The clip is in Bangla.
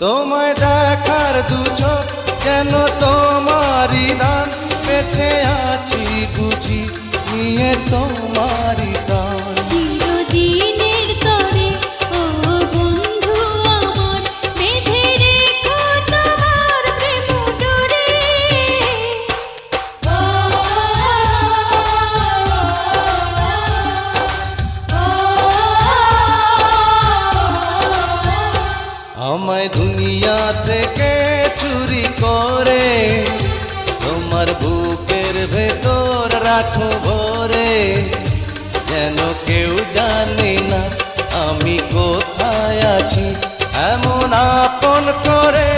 তোমায় দেখার দু চোখ যেন তোমারই দান, বেঁচে আছি বুঝি নিয়ে তোমারই টান। চিরদিনের তরে ও বন্ধু আমার, বেঁধে রেখো তোমার প্রেম ডোরে। আমায় দুনিয়া থেকে চুরি করে তোমার বুকের ভেতর রাখো ভরে, যেন কেউ জানে না আমি কোথায় আছি, এমন আপন করে